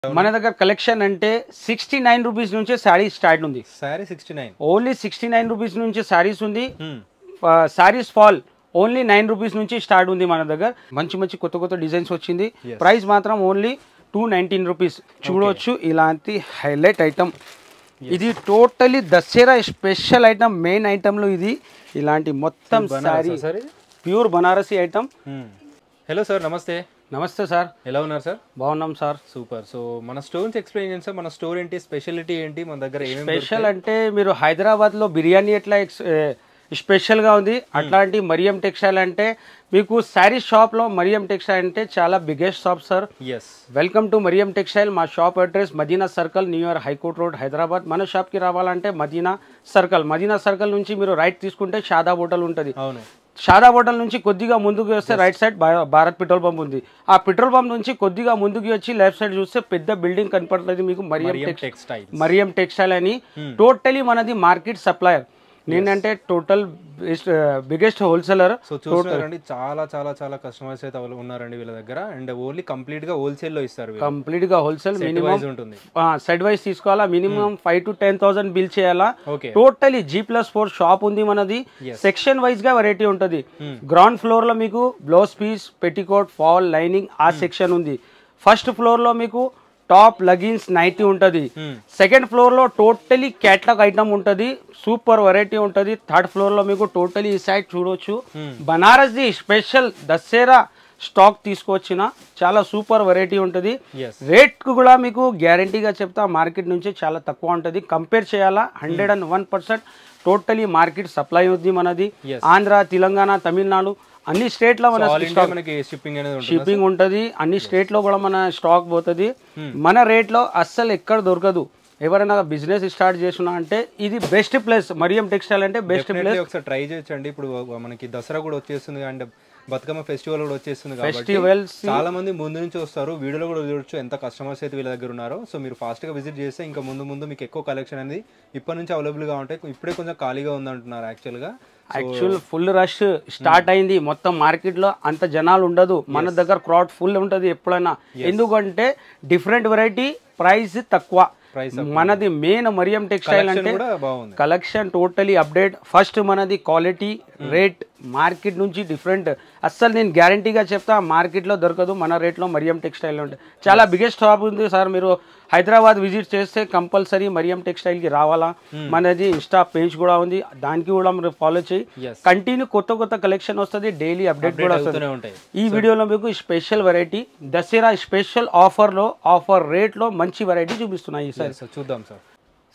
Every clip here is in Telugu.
మన దగ్గర కలెక్షన్ అంటే 69 రూపీస్ నుంచి సారీ స్టార్ట్ ఉంది. సారీ 69 ఓన్లీ 69 రూపీస్ నుంచి సారీస్ ఉంది. సారీస్ ఫాల్ ఓన్లీ 9 రూపీస్ నుంచి స్టార్ట్ ఉంది మన దగ్గర. మంచి మంచి కొత్త కొత్త డిజైన్స్ వచ్చింది. ప్రైస్ మాత్రం ఓన్లీ 219 రూపీస్. చూడవచ్చు ఇలాంటి హైలైట్ ఐటమ్. ఇది totally Dasara special item, main item లో ఇది. ఇలాంటి మొత్తం saree pure Banarasi item. Hello sir, నమస్తే. నమస్తే సార్, ఎలా ఉన్నారు సార్? బాగున్నాం సార్. సూపర్. సో మన స్టోర్ ఎక్స్ప్లెయిన్ చేయండి సార్. మన స్టోర్ ఏంటి, స్పెషాలిటీ ఏంటి, మన దగ్గర ఏమేమి స్పెషల్ అంటే మీరు హైదరాబాద్ లో బిర్యానీ ఎట్లా స్పెషల్ గా ఉంది, అట్లాంటి మరియం టెక్స్టైల్ అంటే మీకు శారీ షాప్ లో మరియం టెక్స్టైల్ అంటే చాలా biggest shop sir. Welcome to Mariam textile. మా shop address Madina circle, new year high court road, Hyderabad. మన షాప్ కి రావాలంటే మదీనా సర్కిల్ నుంచి మీరు రైట్ తీసుకుంటే షాదాబ్ హోటల్ ఉంటుంది. షాదాబ్ హోటల్ నుంచి కొద్దిగా ముందుకు వస్తే right side Bharat petrol pump ఉంది. ఆ పెట్రోల్ పంప్ నుంచి కొద్దిగా ముందుకు వచ్చి లెఫ్ట్ సైడ్ చూస్తే పెద్ద బిల్డింగ్ కనపడుతుంది మీకు, మరియం టెక్స్టైల్ అని. టోటలీ మనది మార్కెట్ సప్లయర్. నేనంటే టోటల్ బిగ్గెస్ట్ హోల్సేలర్. సో చూస్తారండి, చాలా చాలా చాలా కస్టమర్స్ అయితే ఉన్నారండి వీళ్ళ దగ్గర. అండ్ ఓన్లీ కంప్లీట్ గా హోల్సేల్ లో ఇస్తారు. కంప్లీట్ గా హోల్సేల్, మినిమం ఉంటుంది. సెట్ వైజ్ తీసుకోవాలా, మినిమం 5,000 to 10,000 బిల్ చేయాలా. టోటలీ G+4 షాప్ ఉంది మనది. సెక్షన్ వైజ్ గా వెరైటీ ఉంటుంది. గ్రౌండ్ ఫ్లోర్ లో మీకు blouse piece, petticoat, fall, lining ఆ సెక్షన్ ఉంది. ఫస్ట్ ఫ్లోర్ లో మీకు టాప్, లెగిన్స్, నైటీ ఉంటుంది. సెకండ్ ఫ్లోర్ లో టోటలీ క్యాటలాగ్ ఐటమ్ ఉంటుంది, సూపర్ వెరైటీ ఉంటుంది. థర్డ్ ఫ్లోర్ లో మీకు టోటలీ ఈ సైడ్ చూడొచ్చు Banaras the special Dasara stock తీసుకొచ్చిన చాలా సూపర్ వెరైటీ ఉంటుంది. రేట్ కూడా మీకు గ్యారంటీగా చెప్తా, మార్కెట్ నుంచి చాలా తక్కువ ఉంటుంది. కంపేర్ చేయాలా 101% టోటలీ మార్కెట్ సప్లై ఉంది మనది. ఆంధ్ర, తెలంగాణ, తమిళనాడు అన్ని స్టేట్ లో మన షిప్పింగ్ ఉంటుంది. అన్ని స్టేట్ లో కూడా మన స్టాక్ పోతుంది. మన రేట్ లో అస్సలు ఎక్కడ దొరకదు. ఎవరైనా బిజినెస్ స్టార్ట్ చేస్తున్నా అంటే ఇది బెస్ట్ ప్లేస్. మరియం టెక్స్టైల్ అంటే బెస్ట్ ప్లేస్. ఒకసారి ట్రై చేయొచ్చండి. ఇప్పుడు మనకి దసరా కూడా వచ్చేస్తుంది అండ్ బతుకమ్మ ఫెస్టివల్ కూడా వచ్చేస్తుంది కాబట్టి చాలా మంది ముందు నుంచి వస్తారు. వీడియోలో కూడా చూడొచ్చు ఎంత కస్టమర్స్ అయితే వీళ్ళ దగ్గర ఉన్నారో. సో మీరు ఫాస్ట్ గా విజిట్ చేస్తే ఇంకా ముందు మీకు ఎక్కువ కలెక్షన్ అనేది ఇప్పటి నుంచి అవైలబుల్ గా ఉంటాయి. ఇప్పుడే కొంచెం ఖాళీగా ఉందంటున్నారు యాక్చువల్ ఫుల్ రష్ స్టార్ట్ అయింది. మొత్తం మార్కెట్ లో అంత జనాలు ఉండదు, మన దగ్గర క్రౌడ్ ఫుల్ ఉంటది ఎప్పుడైనా. ఎందుకంటే డిఫరెంట్ వెరైటీ, ప్రైస్ తక్కువ. మనది మెయిన్ మరియం టెక్స్టైల్ అంటే కలెక్షన్ టోటలీ అప్డేట్. ఫస్ట్ మనది క్వాలిటీ, రేట్ మార్కెట్ నుంచి డిఫరెంట్. అస్సలు నేను గ్యారంటీగా చెప్తా, మార్కెట్ లో దొరకదు, మన రేట్ లో మరియం టెక్స్టైల్ ఉంటాయి. చాలా బిగ్గెస్ట్ షాప్ ఉంది సార్. మీరు హైదరాబాద్ విజిట్ చేస్తే కంపల్సరీ మరియం టెక్స్టైల్ కి రావాలా. మనది ఇన్స్టా పేజ్ కూడా ఉంది, దానికి కూడా మీరు ఫాలో చేయి. కంటిన్యూ కొత్త కొత్త కలెక్షన్ వస్తుంది, డైలీ అప్డేట్ కూడా వస్తుంది. ఈ వీడియోలో మీకు special variety Dasara special offer rate లో మంచి వెరైటీ చూపిస్తున్నాయి సార్. చూద్దాం సార్.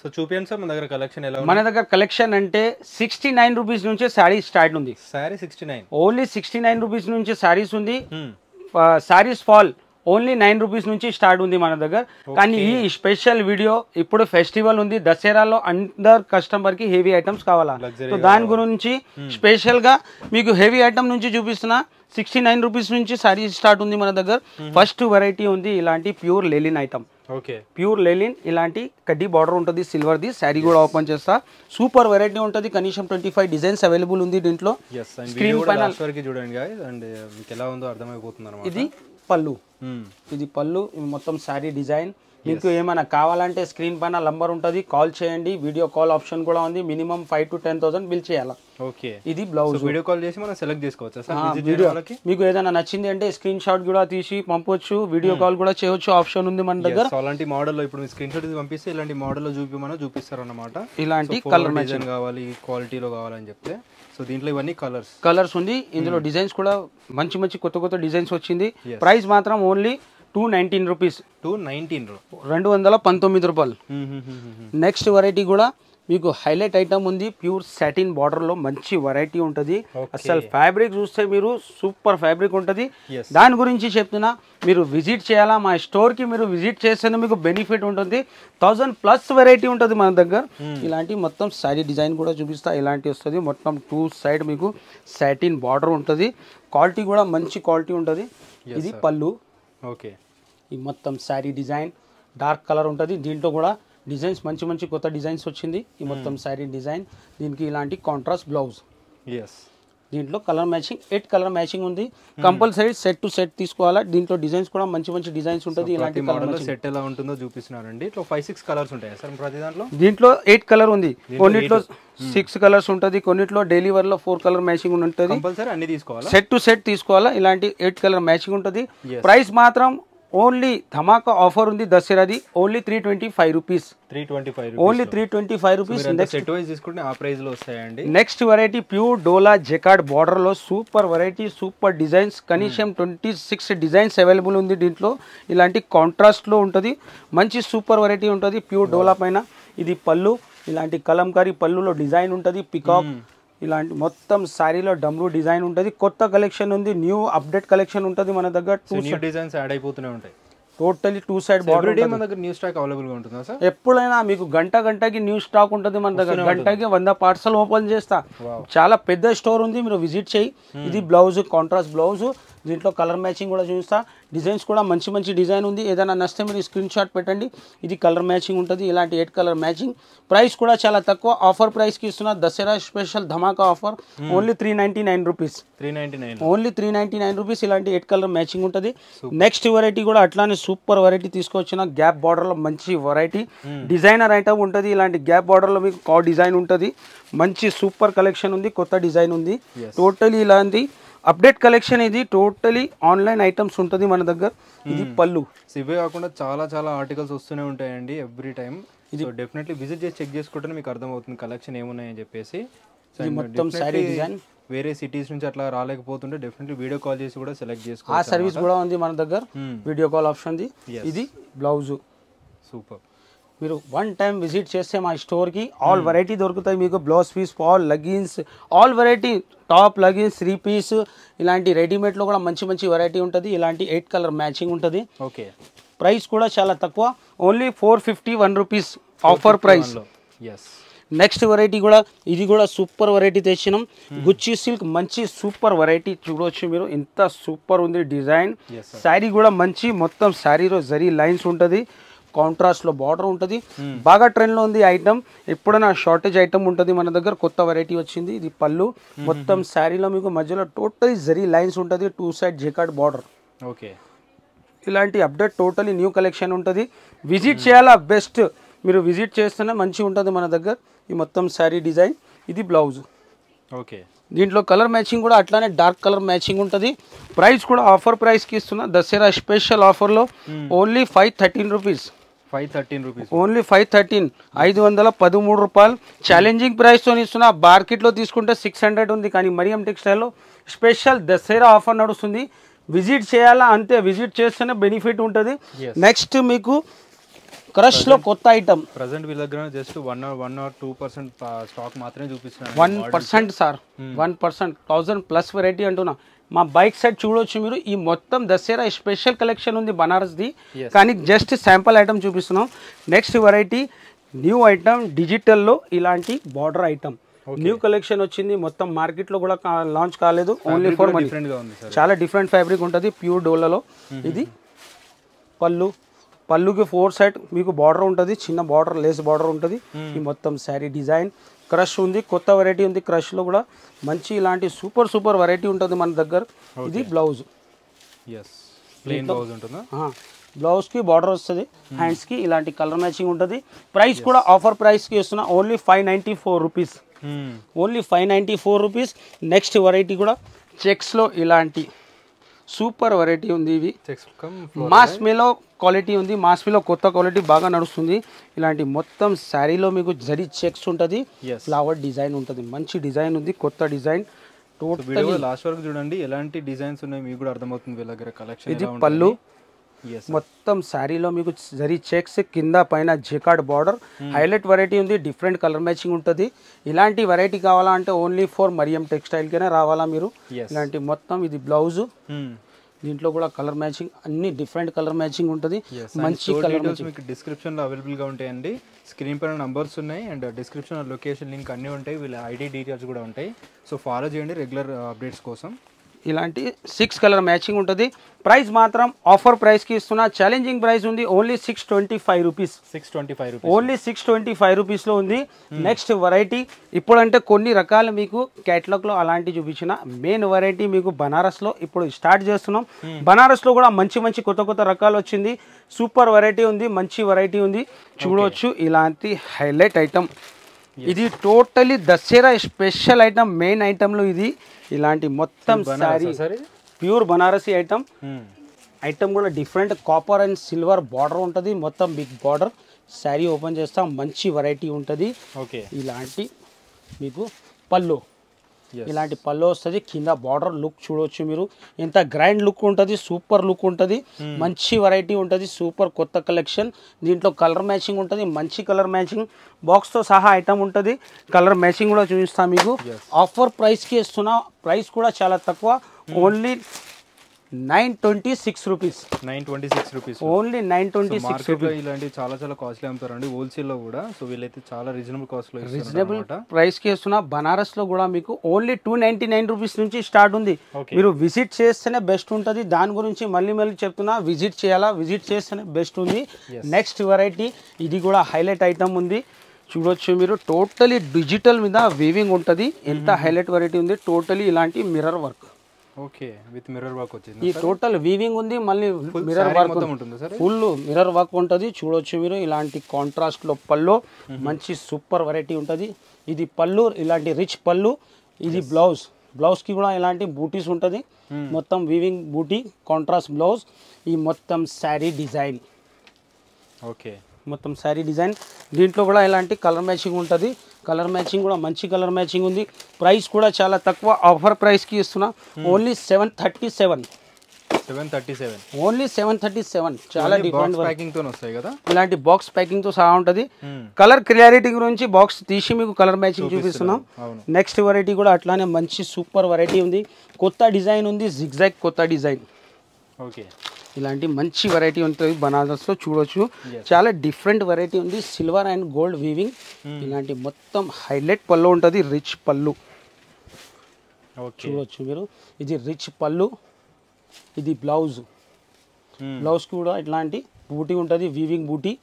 సో చూపించండి సార్, మన దగ్గర కలెక్షన్ ఎలా ఉంది. మన దగ్గర కలెక్షన్ అంటే 69 రూపీస్ నుంచి సారీ స్టార్ట్ ఉంది. సారీ 69 ఓన్లీ 69 రూపీస్ నుంచి సారీస్ ఉంది. సారీస్ ఫాల్ ఓన్లీ 9 రూపీస్ నుంచి స్టార్ట్ ఉంది మన దగ్గర. కానీ ఈ స్పెషల్ వీడియో ఇప్పుడు ఫెస్టివల్ ఉంది, దసరాలో అందరు కస్టమర్ కి హెవీ ఐటమ్స్ కావాలా. సో దాని గురించి స్పెషల్ గా మీకు హెవీ ఐటమ్ నుంచి చూపిస్తున్నా. 69 రూపీస్ నుంచి సారీ స్టార్ట్ ఉంది మన దగ్గర. ఫస్ట్ వెరైటీ ఉంది ఇలాంటి ప్యూర్ లెలిన్ ఐటమ్. ప్యూర్ లెలిన్ ఇలాంటి కడ్డీ బార్డర్ ఉంటుంది, సిల్వర్ ది. శారీ కూడా ఓపెన్ చేస్తా, సూపర్ వెరైటీ ఉంటుంది. కనీసం 25 డిజైన్స్ అవైలబుల్ ఉంది దీంట్లో. స్క్రీన్ పైన చూడండి, ఎలా ఉందో అర్థమైపోతుంది. ఇది పళ్ళు, ఇది పళ్ళు. మొత్తం శారీ డిజైన్. మీకు ఏమైనా కావాలంటే స్క్రీన్ పైన నంబర్ ఉంటుంది, కాల్ చేయండి. వీడియో కాల్ ఆప్షన్ కూడా ఉంది. మినిమం 5,000 to 10,000 బిల్ చేయాలా. ఇది బ్లౌజ్. వీడియో కాల్ చేసి మనం సెలెక్ట్ చేసుకోవచ్చు. మీకు ఏదైనా నచ్చింది అంటే స్క్రీన్ షాట్ కూడా తీసి పంపొచ్చు, వీడియో కాల్ కూడా చేయొచ్చు, ఆప్షన్ ఉంది మన దగ్గర. అలాంటి మోడల్ లో ఇప్పుడు స్క్రీన్ షాట్ పంపిస్తే ఇలాంటి మోడల్ లో చూపిస్తారు అన్నమాట. ఇలాంటి కలర్ డిజైన్ కావాలి, క్వాలిటీలో కావాలని చెప్తే. సో దీంట్లో ఇవన్నీ కలర్స్ ఉంది. ఇందులో డిజైన్స్ కూడా మంచి మంచి కొత్త కొత్త డిజైన్స్ వచ్చింది. ప్రైస్ మాత్రం ఓన్లీ 219 రూపీస్. 219 రూపాయలు. నెక్స్ట్ వెరైటీ కూడా మీకు హైలైట్ ఐటమ్ ఉంది. ప్యూర్ సాటిన్ బార్డర్ లో మంచి వెరైటీ ఉంటుంది. అసలు ఫ్యాబ్రిక్ చూస్తే మీరు సూపర్ ఫ్యాబ్రిక్ ఉంటుంది. దాని గురించి చెప్తున్నా, మీరు విజిట్ చేయాలా. మా స్టోర్ కి మీరు విజిట్ చేస్తేనే మీకు బెనిఫిట్ ఉంటుంది. 1000+ వెరైటీ ఉంటుంది మన దగ్గర. ఇలాంటి మొత్తం సారీ డిజైన్ కూడా చూపిస్తా. ఇలాంటి వస్తుంది మొత్తం 2 సైడ్ మీకు సాటిన్ బార్డర్ ఉంటుంది. క్వాలిటీ కూడా మంచి క్వాలిటీ ఉంటుంది. ఇది పళ్ళు. ఈ మొత్తం శారీ డిజైన్ డార్క్ కలర్ ఉంటుంది. దీంట్లో కూడా డిజైన్స్ మంచి మంచి కొత్త డిజైన్స్ వచ్చింది. ఈ మొత్తం శారీ డిజైన్. దీనికి ఇలాంటి కాంట్రాస్ట్ బ్లౌజ్. దీంట్లో కలర్ మ్యాచింగ్ 8 కలర్ మ్యాచింగ్ ఉంది. కంపల్సరీ సెట్ టు సెట్ తీసుకోవాలా. దీంట్లో డిజైన్స్ కూడా మంచి మంచి డిజైన్స్ ఉంటుంది. ఇలాంటి మోడల్ సెట్ ఎలా ఉంటుందో చూపిస్తున్నారండి. ఇట్లా 5-6 కలర్స్ ఉంటాయి సార్ ప్రతి దాంట్లో. దీంట్లో 8 కలర్ ఉంది, కొన్నిట్లో 6 కలర్స్ ఉంటుంది, కొన్నిట్లో డైలీ వేర్ లో 4 కలర్ మ్యాచింగ్ ఉంటుంది. కంపల్సరీ అన్ని తీసుకోవాలా, సెట్ టు సెట్ తీసుకోవాలా. ఇలాంటి 8 కలర్ మ్యాచింగ్ ఉంటుంది. ప్రైస్ మాత్రం ఓన్లీ ధమాకా ఆఫర్ ఉంది దసరాది, only 325 rupees. 325 only 325 rupees. Set wise తీసుకుంటే ఆ ప్రైస్ లో వస్తాయండి. Next variety pure Dola jacquard border లో సూపర్ వెరైటీ, సూపర్ డిజైన్స్. కనీసం 26 డిజైన్స్ అవైలబుల్ ఉంది దీంట్లో. ఇలాంటి కాంట్రాస్ట్ లో ఉంటుంది, మంచి సూపర్ వెరైటీ ఉంటుంది ప్యూర్ డోలా పైన. ఇది పళ్ళు, ఇలాంటి కలంకారీ పళ్ళులో డిజైన్ ఉంటుంది, పికాక్ ఇలాంటి మొత్తం సారీలో డమ్రూ డిజైన్ ఉంటుంది. కొత్త కలెక్షన్ ఉంది, న్యూ అప్డేట్ కలెక్షన్ ఉంటుంది మన దగ్గర. న్యూ డిజైన్స్ యాడ్ అయిపోతూనే ఉంటాయి. Totally 2 side border. మన దగ్గర న్యూ స్టాక్ అవైలబుల్ గా ఉంటుందా సార్? ఎప్పుడైనా మీకు గంటకి న్యూ స్టాక్ ఉంటుంది మన దగ్గర. గంటకి 100 పార్సల్ ఓపెన్ చేస్తా. చాలా పెద్ద స్టోర్ ఉంది, మీరు విజిట్ చేయి. ఇది బ్లౌజ్, కాంట్రాస్ట్ బ్లౌజ్. దీంట్లో కలర్ మ్యాచింగ్ కూడా చూపిస్తా. డిజైన్స్ కూడా మంచి మంచి డిజైన్ ఉంది. ఏదైనా నచ్చితే మీరు స్క్రీన్ షాట్ పెట్టండి. ఇది కలర్ మ్యాచింగ్ ఉంటుంది, ఇలాంటి 8 కలర్ మ్యాచింగ్. ప్రైస్ కూడా చాలా తక్కువ, ఆఫర్ ప్రైస్ కి ఇస్తున్నా. దసరా స్పెషల్ ధమాకా offer, only 399 rupees. 399 only 399 rupees. ఇలాంటి 8 కలర్ మ్యాచింగ్ ఉంటుంది. నెక్స్ట్ వెరైటీ కూడా అట్లానే సూపర్ వెరైటీ తీసుకొచ్చిన. గ్యాప్ బార్డర్ లో మంచి వెరైటీ డిజైనర్ ఐటమ్ ఉంటుంది. ఇలాంటి గ్యాప్ బార్డర్ లో మీకు కా డిజైన్ ఉంటుంది. మంచి సూపర్ కలెక్షన్ ఉంది, కొత్త డిజైన్ ఉంది. టోటలీ ఇలాంటి అప్డేట్ కలెక్షన్. ఇది టోటలీ ఆన్లైన్ ఐటమ్స్ ఉంటుంది మన దగ్గర. ఇది పళ్ళు. ఇవే కాకుండా చాలా చాలా ఆర్టికల్స్ వస్తూనే ఉంటాయండి ఎవ్రీ టైం. ఇది డెఫినెట్లీ విజిట్ చేసి చెక్ చేసుకుంటే మీకు అర్థమవుతుంది కలెక్షన్ ఏమున్నాయని చెప్పేసి. మొత్తం సారీ డిజైన్ వేరే సిటీస్ నుంచి అట్లా రాలేకపోతుంటే డెఫినెట్లీ వీడియో కాల్ చేసి కూడా సెలెక్ట్ చేసుకోవచ్చు. ఆ సర్వీస్ కూడా ఉంది మన దగ్గర, వీడియో కాల్ ఆప్షన్. ఇది బ్లౌజ్. సూపర్. మీరు 1 టైం విజిట్ చేస్తే మా స్టోర్కి ఆల్ వెరైటీ దొరుకుతాయి మీకు. Blouse piece, fall, leggings, all variety, top, leggings, 3 piece. ఇలాంటి రెడీమేడ్లో కూడా మంచి మంచి వెరైటీ ఉంటుంది. ఇలాంటి 8 కలర్ మ్యాచింగ్ ఉంటుంది. ఓకే. ప్రైస్ కూడా చాలా తక్కువ, only 451 rupees offer price. Next variety కూడా, ఇది కూడా సూపర్ వెరైటీ తెచ్చినాం. గుచ్చి సిల్క్ మంచి సూపర్ వెరైటీ చూడవచ్చు మీరు. ఇంత సూపర్ ఉంది డిజైన్. శారీ కూడా మంచి, మొత్తం శారీలో జరీ లైన్స్ ఉంటుంది, కాంట్రాస్ట్లో బార్డర్ ఉంటుంది. బాగా ట్రెండ్లో ఉంది ఐటమ్. ఎప్పుడైనా షార్టేజ్ ఐటమ్ ఉంటుంది మన దగ్గర. కొత్త వెరైటీ వచ్చింది. ఇది పళ్ళు, మొత్తం శారీలో మీకు మధ్యలో టోటల్ జరీ లైన్స్ ఉంటుంది. 2 సైడ్ జెకార్డ్ బార్డర్. ఓకే. ఇలాంటి అప్డేట్ టోటలీ న్యూ కలెక్షన్ ఉంటుంది. విజిట్ చేయాలా, బెస్ట్. మీరు విజిట్ చేస్తేనే మంచిగా ఉంటుంది మన దగ్గర. ఈ మొత్తం శారీ డిజైన్. ఇది బ్లౌజ్. ఓకే. దీంట్లో కలర్ మ్యాచింగ్ కూడా అట్లానే డార్క్ కలర్ మ్యాచింగ్ ఉంటుంది. ప్రైస్ కూడా ఆఫర్ ప్రైస్కి ఇస్తున్నా. దసరా స్పెషల్ ఆఫర్లో ఓన్లీ 513 రూపీస్. 513 రూపీస్. ఓన్లీ 513, 513 రూపాయలు. ఛాలెంజింగ్ ప్రైస్తో ఇస్తున్నా. మార్కెట్లో తీసుకుంటే 600 ఉంది, కానీ మరియం టెక్స్టైల్లో స్పెషల్ దసరా ఆఫర్ నడుస్తుంది. విజిట్ చేయాలా అంతే, విజిట్ చేస్తేనే బెనిఫిట్ ఉంటుంది. నెక్స్ట్ మీకు క్రష్ లో కొత్త ఐటమ్. ప్రెజెంట్ వీళ్ళ దగ్గర జస్ట్ 1 or 2% స్టాక్ మాత్రమే చూపిస్తున్నారు. 1% సార్, 1%. 1000+ వెరైటీ అంటున్నా. మా బైక్ సైడ్ చూడవచ్చు మీరు. ఈ మొత్తం దసరా స్పెషల్ కలెక్షన్ ఉంది బనారస్ది, కానీ జస్ట్ శాంపుల్ ఐటమ్ చూపిస్తున్నాం. నెక్స్ట్ వెరైటీ న్యూ ఐటమ్, డిజిటల్లో ఇలాంటి బార్డర్ ఐటమ్. న్యూ కలెక్షన్ వచ్చింది, మొత్తం మార్కెట్లో కూడా లాంచ్ కాలేదు. Only for money. చాలా డిఫరెంట్ ఫ్యాబ్రిక్ ఉంటుంది ప్యూర్ డోలాలో. ఇది పళ్ళు. పళ్ళుకి 4 సైడ్ మీకు బార్డర్ ఉంటుంది, చిన్న బార్డర్, లేస్ బార్డర్ ఉంటుంది. ఈ మొత్తం శారీ డిజైన్. క్రష్ ఉంది, కొత్త వెరైటీ ఉంది. క్రష్లో కూడా మంచి ఇలాంటి సూపర్ వెరైటీ ఉంటుంది మన దగ్గర. ఇది బ్లౌజ్. బ్లౌజ్కి బార్డర్ వస్తుంది, హ్యాండ్స్కి ఇలాంటి కలర్ మ్యాచింగ్ ఉంటుంది. ప్రైస్ కూడా ఆఫర్ ప్రైస్కి ఇస్తున్నా. Only 594 rupees. Only 594 rupees. Next variety కూడా చెక్స్లో ఇలాంటి సూపర్ వెరైటీ ఉంది. ఇవి మాస్మేలో క్వాలిటీ ఉంది. మాస్మేలో కొత్త క్వాలిటీ బాగా నడుస్తుంది. ఇలాంటి మొత్తం శారీలో మీకు జరీ చెక్స్ ఉంటుంది, ఫ్లవర్ డిజైన్ ఉంటుంది. మంచి డిజైన్ ఉంది, కొత్త డిజైన్. టోటల్ లాస్ట్ వరకు చూడండి ఎలాంటి డిజైన్స్ ఉన్నాయి మీకు కూడా అర్థమవుతుంది వీళ్ళ దగ్గర కలెక్షన్. ఇది పళ్ళు, మొత్తం శారీలో మీకు జరీ చెక్స్, కింద పైన జెకార్డ్ బార్డర్. హైలైట్ వెరైటీ ఉంది, డిఫరెంట్ కలర్ మ్యాచింగ్ ఉంటుంది. ఇలాంటి వెరైటీ కావాలంటే ఓన్లీ ఫర్ మరియం టెక్స్టైల్కేనే రావాలా మీరు. ఇలాంటి మొత్తం ఇది బ్లౌజ్. దీంట్లో కూడా కలర్ మ్యాచింగ్, అన్ని డిఫరెంట్ కలర్ మ్యాచింగ్ ఉంటుంది. మంచి కలర్ మీకు డిస్క్రిప్షన్లో అవైలబుల్గా ఉంటాయండి. స్క్రీన్ పైన నంబర్స్ ఉన్నాయి అండ్ డిస్క్రిప్షన్ లొకేషన్ లింక్ అన్నీ ఉంటాయి. వీళ్ళ ఐడి డీటెయిల్స్ కూడా ఉంటాయి. సో ఫాలో చేయండి రెగ్యులర్ అప్డేట్స్ కోసం. ఇలాంటి 6 కలర్ మ్యాచింగ్ ఉంటుంది. ప్రైస్ మాత్రం ఆఫర్ ప్రైస్కి ఇస్తున్నా, ఛాలెంజింగ్ ప్రైస్ ఉంది, ఓన్లీ 625 రూపీస్. 625 రూపీస్, ఓన్లీ 625 రూపీస్లో ఉంది. నెక్స్ట్ వెరైటీ ఇప్పుడంటే కొన్ని రకాలు మీకు క్యాటలాగ్లో అలాంటి చూపించిన, మెయిన్ వెరైటీ మీకు బనారస్లో ఇప్పుడు స్టార్ట్ చేస్తున్నాం. బనారస్లో కూడా మంచి మంచి కొత్త కొత్త రకాలు వచ్చింది, సూపర్ వెరైటీ ఉంది, మంచి వెరైటీ ఉంది. చూడవచ్చు ఇలాంటి హైలైట్ ఐటమ్. ఇది totally Dasara special item, main ఐటమ్లో ఇది. ఇలాంటి మొత్తం saree pure Banarasi item. Item కూడా different copper and silver border ఉంటుంది, మొత్తం బిగ్ బార్డర్. శారీ ఓపెన్ చేస్తాం, మంచి వెరైటీ ఉంటుంది. ఓకే, ఇలాంటి మీకు పళ్ళు, ఇలాంటి పళ్ళు వస్తుంది. కింద బార్డర్ లుక్ చూడవచ్చు మీరు, ఎంత గ్రాండ్ లుక్ ఉంటుంది, సూపర్ లుక్ ఉంటుంది, మంచి వెరైటీ ఉంటుంది, సూపర్ కొత్త కలెక్షన్. దీంట్లో కలర్ మ్యాచింగ్ ఉంటుంది, మంచి కలర్ మ్యాచింగ్, బాక్స్తో సహా ఐటమ్ ఉంటుంది. కలర్ మ్యాచింగ్ కూడా చూపిస్తాను మీకు. ఆఫర్ ప్రైస్కి ఇస్తున్నా, ప్రైస్ కూడా చాలా తక్కువ, only 926 rupees. 926 rupees, only 926 rupees. ఇలాంటి చాలా చాలా కాస్ట్లీ అమ్ముతారండి హోల్సేల్లో కూడా. సో వీళ్ళైతే చాలా రీజనబుల్ కాస్ట్లో, రీజనబుల్ ప్రైస్కి ఇస్తున్నా. బనారస్లో కూడా మీకు ఓన్లీ 299 రూపీస్ నుంచి స్టార్ట్ ఉంది. మీరు విజిట్ చేస్తేనే బెస్ట్ ఉంటుంది, దాని గురించి మళ్ళీ మళ్ళీ చెప్తున్నా, విజిట్ చేయాలా, విజిట్ చేస్తేనే బెస్ట్ ఉంది. నెక్స్ట్ వెరైటీ ఇది కూడా హైలైట్ ఐటమ్ ఉంది, చూడొచ్చు మీరు. టోటలీ డిజిటల్ మీద వీవింగ్ ఉంటుంది, ఎంత హైలైట్ వెరైటీ ఉంది. టోటలీ ఇలాంటి mirror work. Okay, with mirror work వచ్చింది. ఈ టోటల్ వీవింగ్ ఉంది, మళ్ళీ మిర్రర్ వర్క్ ఉంటుంది, ఫుల్ మిర్రర్ వర్క్ ఉంటుంది. చూడొచ్చు మీరు ఇలాంటి కాంట్రాస్ట్ లో పళ్ళు, మంచి సూపర్ వెరైటీ ఉంటుంది. ఇది పళ్ళు, ఇలాంటి రిచ్ పళ్ళు. ఇది బ్లౌజ్, బ్లౌజ్ కి కూడా ఇలాంటి బూటీస్ ఉంటుంది, మొత్తం వీవింగ్ బూటీ, కాంట్రాస్ట్ బ్లౌజ్. ఈ మొత్తం శారీ డిజైన్. ఓకే, మొత్తం శారీ డిజైన్. దీంట్లో కూడా ఇలాంటి కలర్ మ్యాచింగ్ ఉంటుంది, కలర్ మ్యాచింగ్ కూడా మంచి కలర్ మ్యాచింగ్ ఉంది. ప్రైస్ కూడా చాలా తక్కువ, ఆఫర్ ప్రైస్కి ఇస్తున్నా, ఓన్లీ 737. ఓన్లీ 737. చాలా డిఫరెంట్ ప్యాకింగ్ తో వస్తాయి కదా, ఇలాంటి బాక్స్ ప్యాకింగ్ తో సహా ఉంటుంది. కలర్ క్లారిటీ గురించి బాక్స్ తీసి మీకు కలర్ మ్యాచింగ్ చూపిస్తున్నాం. నెక్స్ట్ వెరైటీ కూడా అట్లానే మంచి సూపర్ వెరైటీ ఉంది, కొత్త డిజైన్ ఉంది, జిగ్జాగ్ కొత్త డిజైన్. ఓకే, ఇలాంటి మంచి వెరైటీ ఉంటుంది బనారస్లో. చూడొచ్చు చాలా డిఫరెంట్ వెరైటీ ఉంది, సిల్వర్ అండ్ గోల్డ్ వీవింగ్. ఇలాంటి మొత్తం హైలైట్ పళ్ళు ఉంటుంది, రిచ్ పళ్ళు. చూడొచ్చు మీరు, ఇది రిచ్ పళ్ళు. ఇది బ్లౌజ్, బ్లౌజ్ కూడా ఇట్లాంటి బూటీ ఉంటుంది, వీవింగ్ బూటీ.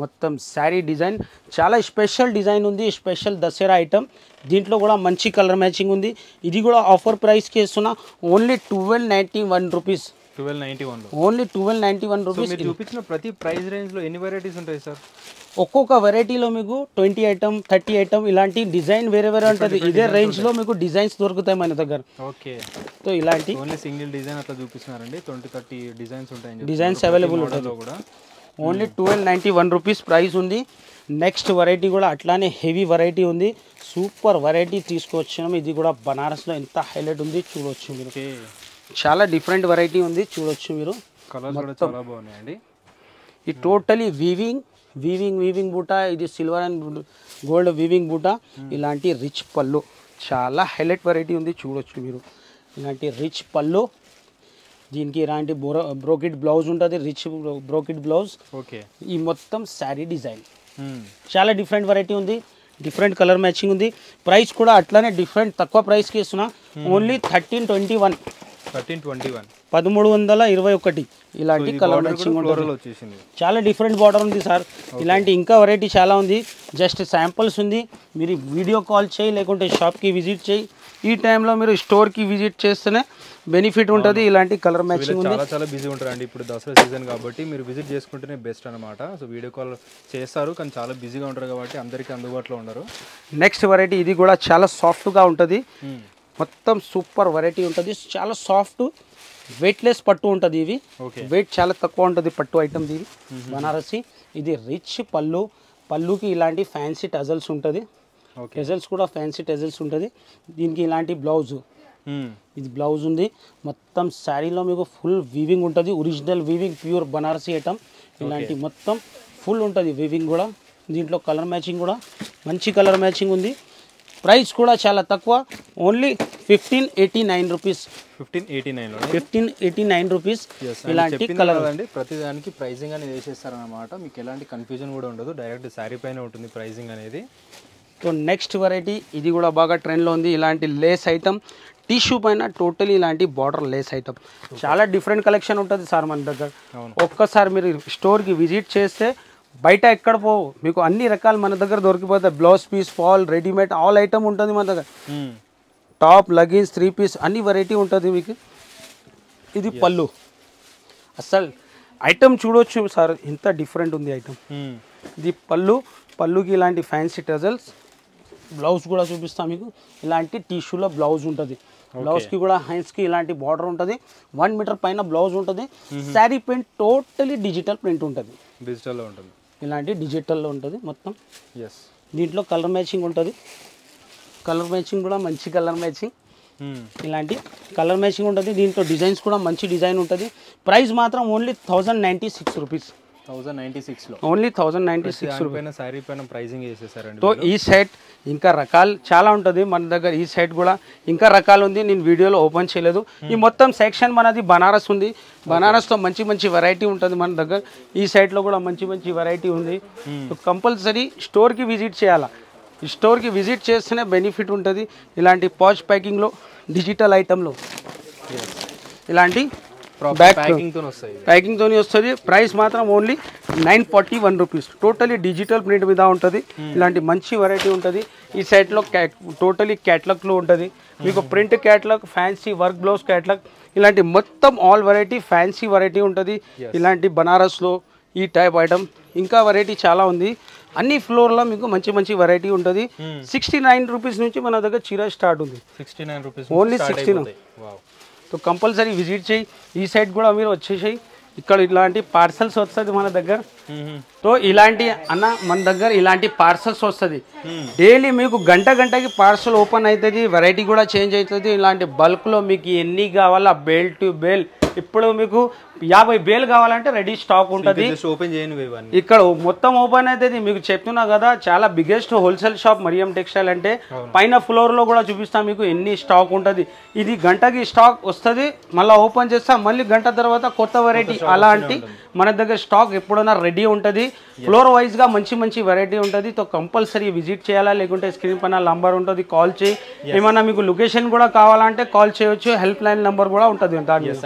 మొత్తం శారీ డిజైన్ చాలా స్పెషల్ డిజైన్ ఉంది, స్పెషల్ దసరా ఐటమ్. దీంట్లో కూడా మంచి కలర్ మ్యాచింగ్ ఉంది. ఇది కూడా ఆఫర్ ప్రైస్కి ఇస్తున్నా, ఓన్లీ 1291 రూపీస్. 1291, only 1291 rupees. చూపించిన ప్రతి ప్రైస్ రేంజ్ లో ఎన్ని వెరైటీస్ ఉంటాయి సార్? ఒక్కొక్క వెరైటీలో మీకు 20 ఐటమ్, 30 ఐటమ్ ఇలాంటి డిజైన్ వేరే వేరే ఉంటుంది. ఇదే రేంజ్ లో మీకు డిజైన్స్ దొరుకుతాయి మన దగ్గర. ఓకే, సో ఇలాంటి ఓన్లీ సింగిల్ డిజైన్ అట్లా చూపిస్తున్నారండి, 20-30 డిజైన్స్ ఉంటాయి, డిజైన్స్ అవైలబుల్ ఉంటుంది కూడా. ఓన్లీ 1291 రూపీస్ ప్రైస్ ఉంది. నెక్స్ట్ వెరైటీ కూడా అట్లానే హెవీ వెరైటీ ఉంది, సూపర్ వెరైటీ తీసుకొచ్చినాం. ఇది కూడా బనారస్లో ఎంత హైలైట్ ఉంది చూడవచ్చు మీరు, చాలా డిఫరెంట్ వెరైటీ ఉంది. చూడొచ్చు మీరు, కలర్స్ కూడా చాలా బాగున్నాయండి. ఈ టోటలీ వీవింగ్ వీవింగ్ వీవింగ్ బూటా. ఇది సిల్వర్ అండ్ గోల్డ్ వీవింగ్ బూటా. ఇలాంటి రిచ్ పళ్ళు, చాలా హైలైట్ వెరైటీ ఉంది. చూడొచ్చు మీరు ఇలాంటి రిచ్ పళ్ళు. దీనికి ఇలాంటి బ్రోకెట్ బ్లౌజ్ ఉంటుంది, రిచ్ బ్రోకెట్ బ్లౌజ్. ఓకే, ఈ మొత్తం శారీ డిజైన్ చాలా డిఫరెంట్ వెరైటీ ఉంది, డిఫరెంట్ కలర్ మ్యాచింగ్ ఉంది. ప్రైస్ కూడా అట్లానే డిఫరెంట్, తక్కువ ప్రైస్కి ఇస్తున్నా, ఓన్లీ 1321. 1321. ఇలాంటి కలర్ మ్యాచింగ్ ఉంటుంది, చాలా డిఫరెంట్ బార్డర్ ఉంది సార్. ఇలాంటి ఇంకా వెరైటీ చాలా ఉంది, జస్ట్ శాంపుల్స్ ఉంది. మీరు వీడియో కాల్ చేయి, లేకుంటే షాప్కి విజిట్ చేయి. ఈ టైంలో మీరు స్టోర్కి విజిట్ చేస్తేనే బెనిఫిట్ ఉంటుంది. ఇలాంటి కలర్ మ్యాచింగ్ ఉంది. చాలా బిజీ ఉంటారండి, ఇప్పుడు దసరా సీజన్ కాబట్టి మీరు విజిట్ చేసుకుంటేనే బెస్ట్ అనమాట. సో వీడియో కాల్ చేస్తారు, కానీ చాలా బిజీగా ఉంటారు కాబట్టి అందరికీ అందుబాటులో ఉండరు. నెక్స్ట్ వెరైటీ ఇది కూడా చాలా సాఫ్ట్గా ఉంటుంది, మొత్తం సూపర్ వెరైటీ ఉంటుంది. చాలా సాఫ్ట్ వెయిట్లెస్ పట్టు ఉంటుంది. ఇవి వెయిట్ చాలా తక్కువ ఉంటుంది పట్టు ఐటమ్. ఇది బనారసి. ఇది రిచ్ పళ్ళు, పళ్ళుకి ఇలాంటి ఫ్యాన్సీ టజల్స్ ఉంటుంది, టజల్స్ కూడా ఫ్యాన్సీ టజల్స్ ఉంటుంది. దీనికి ఇలాంటి బ్లౌజ్, ఇది బ్లౌజ్ ఉంది. మొత్తం శారీలో మీకు ఫుల్ వీవింగ్ ఉంటుంది, original weaving, pure Banarasi item. ఇలాంటి మొత్తం ఫుల్ ఉంటుంది వీవింగ్ కూడా. దీంట్లో కలర్ మ్యాచింగ్ కూడా మంచి కలర్ మ్యాచింగ్ ఉంది. ప్రైస్ కూడా చాలా తక్కువ, ఓన్లీ 1589 రూపీస్. 1589 రూపీస్. ఇలాంటి కలర్ అండి, ప్రతి దానికి ప్రైజింగ్ అనేది వేసేస్తారనమాట. మీకు ఎలాంటి కన్ఫ్యూజన్ కూడా ఉండదు, డైరెక్ట్ శారీ పైన ఉంటుంది ప్రైజింగ్ అనేది. సో నెక్స్ట్ వెరైటీ ఇది కూడా బాగా ట్రెండ్లో ఉంది. ఇలాంటి లేస్ ఐటమ్ టిష్యూ పైన టోటలీ ఇలాంటి బార్డర్ లేస్ ఐటమ్ చాలా డిఫరెంట్ కలెక్షన్ ఉంటుంది సార్ మన దగ్గర. ఒక్కసారి మీరు స్టోర్కి విజిట్ చేస్తే బయట ఎక్కడ పోవు, మీకు అన్ని రకాలు మన దగ్గర దొరికిపోతాయి. Blouse piece, fall, readymade all item ఉంటుంది మన దగ్గర. టాప్, లెగిన్స్, 3 పీస్ అన్ని వెరైటీ ఉంటుంది మీకు. ఇది పళ్ళు, అసలు ఐటమ్ చూడొచ్చు సార్ ఇంత డిఫరెంట్ ఉంది ఐటమ్. ఇది పళ్ళుకి ఇలాంటి ఫ్యాన్సీ టజల్స్. బ్లౌజ్ కూడా చూపిస్తాం మీకు. ఇలాంటి టిష్యూలో బ్లౌజ్ ఉంటుంది. బ్లౌజ్కి కూడా హ్యాండ్స్కి ఇలాంటి బార్డర్ ఉంటుంది. 1 మీటర్ పైన బ్లౌజ్ ఉంటుంది. Saree print totally digital print ఉంటుంది. డిజిటల్లో ఉంటుంది, ఇలాంటి డిజిటల్లో ఉంటుంది మొత్తం. దీంట్లో కలర్ మ్యాచింగ్ ఉంటుంది. కలర్ మ్యాచింగ్ కూడా మంచి కలర్ మ్యాచింగ్, ఇలాంటి కలర్ మ్యాచింగ్ ఉంటుంది. దీంట్లో డిజైన్స్ కూడా మంచి డిజైన్ ఉంటుంది. ప్రైస్ మాత్రం ఓన్లీ 1096 రూపీస్. 1096లో ఓన్లీ 1096 రూపీస్. సారీ పైన ప్రైజింగ్ చేసేసారండి. సో ఈ సెట్ ఇంకా రకాలు చాలా ఉంటుంది మన దగ్గర. ఈ సెట్ కూడా ఇంకా రకాలు ఉంది, నేను వీడియోలో ఓపెన్ చేయలేదు. ఈ మొత్తం సెక్షన్ మనది బనారస్ ఉంది. బనారస్తో మంచి మంచి వెరైటీ ఉంటుంది మన దగ్గర. ఈ సెట్లో కూడా మంచి మంచి వెరైటీ ఉంది. సో కంపల్సరీ స్టోర్కి విజిట్ చేయాలా. ఈ స్టోర్కి విజిట్ చేస్తేనే బెనిఫిట్ ఉంటుంది. ఇలాంటి పాచ్ ప్యాకింగ్లో డిజిటల్ ఐటెంలో ఇలాంటి ప్యాకింగ్తో వస్తుంది. ప్రైస్ మాత్రం only 941 rupees. Totally digital print మీద ఉంటుంది. ఇలాంటి మంచి వెరైటీ ఉంటుంది. ఈ సైట్లో టోటలీ క్యాటలాగ్లో ఉంటుంది మీకు. Print catalogue, fancy work blouse catalogue, ఇలాంటి మొత్తం ఆల్ వెరైటీ ఫ్యాన్సీ వెరైటీ ఉంటుంది. ఇలాంటి బనారస్లో ఈ టైప్ ఐటమ్ ఇంకా వెరైటీ చాలా ఉంది. అన్ని ఫ్లోర్లో మీకు మంచి మంచి వెరైటీ ఉంటుంది. 69 రూపీస్ నుంచి మన దగ్గర చీర స్టార్ట్ ఉంది. 69 rupees, only 69. So compulsory visit చేయి. ఈ సైడ్ కూడా మీరు వచ్చేసాయి. ఇక్కడ ఇలాంటి పార్సల్స్ వస్తుంది మన దగ్గర. సో ఇలాంటి అన్న మన దగ్గర ఇలాంటి పార్సల్స్ వస్తుంది. డైలీ మీకు గంటకి పార్సల్ ఓపెన్ అవుతుంది. వెరైటీ కూడా చేంజ్ అవుతుంది. ఇలాంటి బల్క్లో మీకు ఎన్ని కావాలా, బేల్ టు బేల్. ఇప్పుడు మీకు 50 బేల్ కావాలంటే రెడీ స్టాక్ ఉంటుంది. ఇక్కడ మొత్తం ఓపెన్ అవుతుంది. మీకు చెప్తున్నా కదా, చాలా biggest wholesale shop Mariyam textile అంటే. పైన ఫ్లోర్ లో కూడా చూపిస్తాం మీకు ఎన్ని స్టాక్ ఉంటుంది. ఇది గంటకి స్టాక్ వస్తుంది, మళ్ళీ ఓపెన్ చేస్తాం, మళ్ళీ గంట తర్వాత కొత్త వెరైటీ. అలాంటి మన దగ్గర స్టాక్ ఎప్పుడైనా రెడీ ఉంటుంది. ఫ్లోర్ వైజ్ గా మంచి మంచి వెరైటీ ఉంటుంది. తో కంపల్సరీ విజిట్ చేయాలా, లేకుంటే స్క్రీన్ పైన నంబర్ ఉంటుంది, కాల్ చేయి. ఏమన్నా మీకు లొకేషన్ కూడా కావాలంటే కాల్ చేయొచ్చు. హెల్ప్ లైన్ నంబర్ కూడా ఉంటుంది.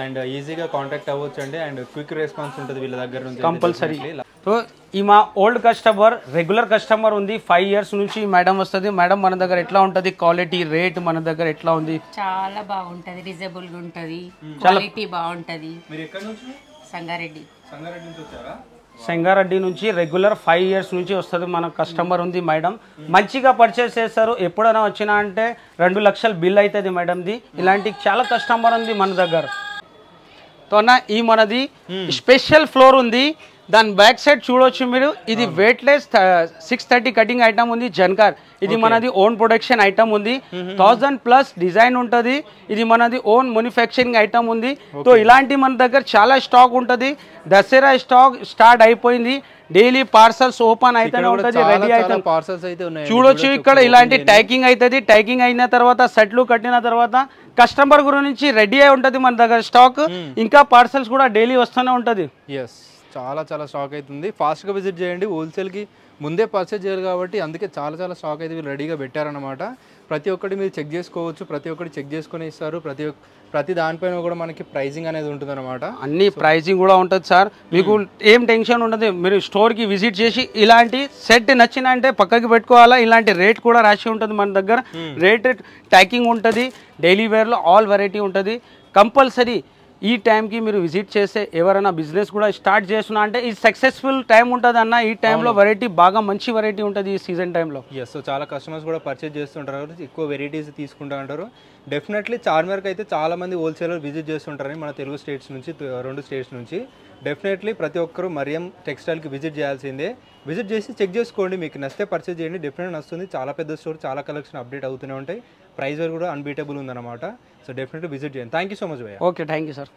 అండ్ ఈజీగా కాంటాక్ట్ అవ్వచ్చు అండి. అండ్ క్విక్ రెస్పాన్స్ ఉంటుంది వీళ్ళ దగ్గర నుంచి కంపల్సరీ. సో ఈ మా ఓల్డ్ కస్టమర్, రెగ్యులర్ కస్టమర్ ఉంది. 5 ఇయర్స్ నుంచి మేడం వస్తుంది. మేడం మన దగ్గర ఎట్లా ఉంటుంది, క్వాలిటీ రేట్ మన దగ్గర ఎట్లా ఉంది? చాలా బాగుంటది, రీజనబుల్ గా ఉంటది, క్వాలిటీ బాగుంటది. మీరు ఎక్కడ నుంచి? సంగారెడ్డి. సంగారెడ్డి నుంచి వచ్చారా? సంగారెడ్డి నుంచి రెగ్యులర్ 5 ఇయర్స్ నుంచి వస్తుంది మన కస్టమర్ ఉంది మేడం. మంచిగా పర్చేస్ చేస్తారు. ఎప్పుడైనా వచ్చినా అంటే 2 లక్షల బిల్ అవుతుంది మేడంది. ఇలాంటి చాలా కస్టమర్ ఉంది మన దగ్గర. తో అన్న ఈ మనది స్పెషల్ ఫ్లోర్ ఉంది. దాని బ్యాక్ సైడ్ చూడొచ్చు మీరు. ఇది వెయిట్లెస్ 630 కటింగ్ ఐటమ్ ఉంది. జన్కార్ ఇది మనది ఓన్ ప్రొడక్షన్ ఐటమ్ ఉంది. 1000+ డిజైన్ ఉంటుంది. ఇది మనది ఓన్ మ్యానుఫ్యాక్చరింగ్ ఐటమ్ ఉంది. సో ఇలాంటి మన దగ్గర చాలా స్టాక్ ఉంటుంది. దసరా స్టాక్ స్టార్ట్ అయిపోయింది. డైలీ పార్సల్స్ ఓపెన్ అయితేనే ఉంటుంది, రెడీ అవుతుంది. చూడొచ్చు ఇక్కడ ఇలాంటి ట్యాకింగ్ అవుతుంది. ట్యాకింగ్ అయిన తర్వాత సెట్లు కట్టిన తర్వాత కస్టమర్ గురించి రెడీ అయి ఉంటుంది మన దగ్గర స్టాక్. ఇంకా పార్సల్స్ కూడా డైలీ వస్తూనే ఉంటుంది. చాలా స్టాక్ అవుతుంది. ఫాస్ట్గా విజిట్ చేయండి. హోల్సేల్కి ముందే పర్చేజ్ చేయాలి కాబట్టి అందుకే చాలా స్టాక్ అయితే వీళ్ళు రెడీగా పెట్టారనమాట. ప్రతి ఒక్కటి మీరు చెక్ చేసుకోవచ్చు. ప్రతి ఒక్కటి చెక్ చేసుకుని ఇస్తారు. ప్రతి దానిపైన కూడా మనకి ప్రైజింగ్ అనేది ఉంటుంది అనమాట. అన్ని ప్రైజింగ్ కూడా ఉంటుంది సార్. మీకు ఏం టెన్షన్ ఉండదు. మీరు స్టోర్కి విజిట్ చేసి ఇలాంటి సెట్ నచ్చిన అంటే పక్కకి పెట్టుకోవాలా. ఇలాంటి రేట్ కూడా రాసి ఉంటుంది మన దగ్గర. రేట్ ట్యాకింగ్ ఉంటుంది. డైలీ వేర్లో ఆల్ వెరైటీ ఉంటుంది. కంపల్సరీ ఈ టైంకి మీరు విజిట్ చేస్తే ఎవరైనా బిజినెస్ కూడా స్టార్ట్ చేస్తున్నా అంటే ఈ సక్సెస్ఫుల్ టైం ఉంటుంది అన్న. ఈ టైంలో వెరైటీ బాగా మంచి వెరైటీ ఉంటుంది ఈ సీజన్ టైంలో. సో చాలా కస్టమర్స్ కూడా పర్చేజ్ చేస్తుంటారు, ఎక్కువ వెరైటీస్ తీసుకుంటూ ఉంటారు. డెఫినెట్లీ చార్మినార్కి అయితే చాలా మంది హోల్సేలర్ విజిట్ చేస్తుంటారని మన తెలుగు స్టేట్స్ నుంచి, 2 స్టేట్స్ నుంచి. డెఫినెట్లీ ప్రతి ఒక్కరు మరియం టెక్స్టైల్కి విజిట్ చేయాల్సిందే. విజిట్ చేసి చెక్ చేసుకోండి. మీకు నచ్చితే పర్చేజ్ చేయండి. డెఫినెట్ నచ్చుతుంది. చాలా పెద్ద స్టోర్, చాలా కలెక్షన్ అప్డేట్ అవుతూనే ఉంటాయి. ప్రైస్ కూడా అన్బీటబుల్ ఉందన్నమాట. సో డెఫినెట్లీ విజిట్ చేయండి. థ్యాంక్ యూ సో మచ్ భయ్యా. Okay, thank you sir.